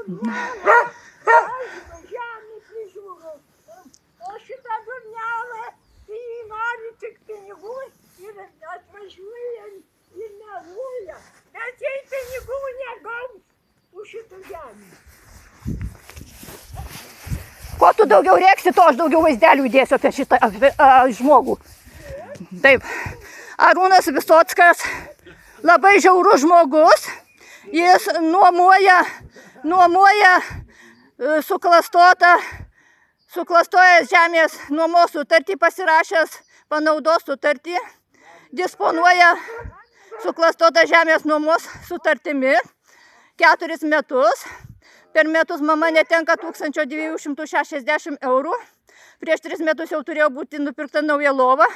Žemė prižiūriu. O šitą durnelą, tai nori tik pinigų ir atvažiuoja ir meluoja. Bet jei pinigų negaus už šitą žemę. Kuo tu daugiau rėksi, to aš daugiau vaizdelių įdėsiu apie šitą žmogų. Taip. Arūnas Visockas labai žiaurus žmogus. Jis nuomoja suklastojęs žemės nuomos sutartį, pasirašęs panaudos sutartį, disponuoja suklastotą žemės nuomos sutartimi 4 metus. Per metus mama netenka 1260 eurų. Prieš 3 metus jau turėjo būti nupirkta nauja lova,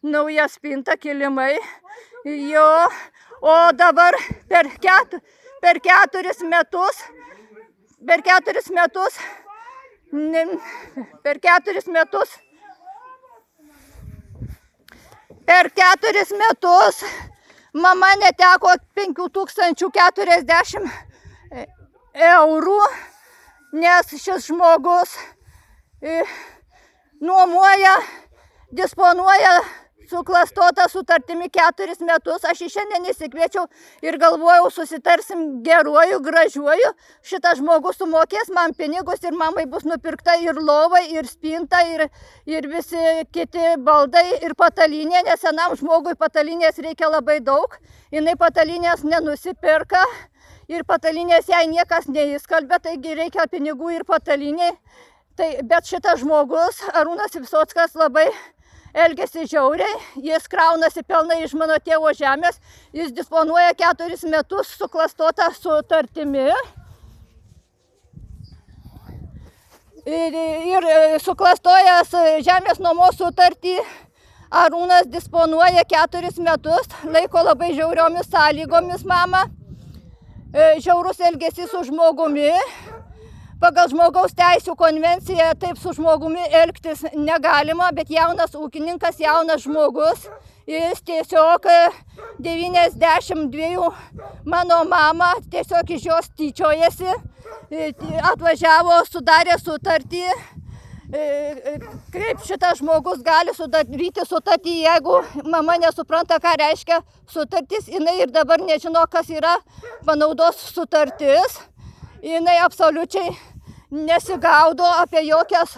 nauja spinta, kilimai. O dabar per 4 metus mama neteko 5040 eurų, nes šis žmogus nuomoja, disponuoja suklastota sutartimi 4 metus. Aš į šiandien įsikviečiau ir galvojau, susitarsim geruoju, gražiuoju. Šitas žmogus sumokės man pinigus ir mamai bus nupirkta ir lova, ir spinta, ir visi kiti baldai, ir patalinė, nes senam žmogui patalinės reikia labai daug. Jinai patalinės nenusipirka ir patalinės jai niekas neįskalbė, taigi reikia pinigų ir pataliniai. Bet šitas žmogus, Arūnas Visockas, labai elgiasi žiauriai, jis kraunasi pelną iš mano tėvo žemės, jis disponuoja 4 metus suklastotą sutartimi. Ir suklastojęs žemės nuomos sutartį, Arūnas disponuoja 4 metus, laiko labai žiauriomis sąlygomis mama. Žiaurus elgesys su žmogumi. Pagal žmogaus teisių konvenciją taip su žmogumi elgtis negalima, bet jaunas ūkininkas, jaunas žmogus, jis tiesiog 92 mano mama tiesiog iš jos tyčiojasi, atvažiavo, sudarė sutartį. Kaip šitas žmogus gali sudaryti sutartį, jeigu mama nesupranta, ką reiškia sutartis, jinai ir dabar nežino, kas yra panaudos sutartis. Jinai absoliučiai nesigaudo apie jokias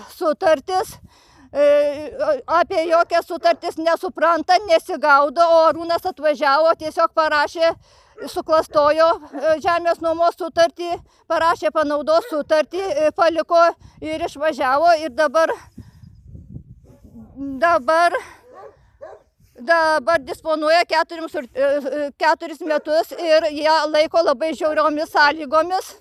sutartis nesupranta, nesigaudo, o Arūnas atvažiavo, tiesiog parašė, suklastojo žemės nuomos sutartį, parašė panaudos sutartį, paliko ir išvažiavo ir dabar disponuoja 4 metus ir jie laiko labai žiauriomis sąlygomis.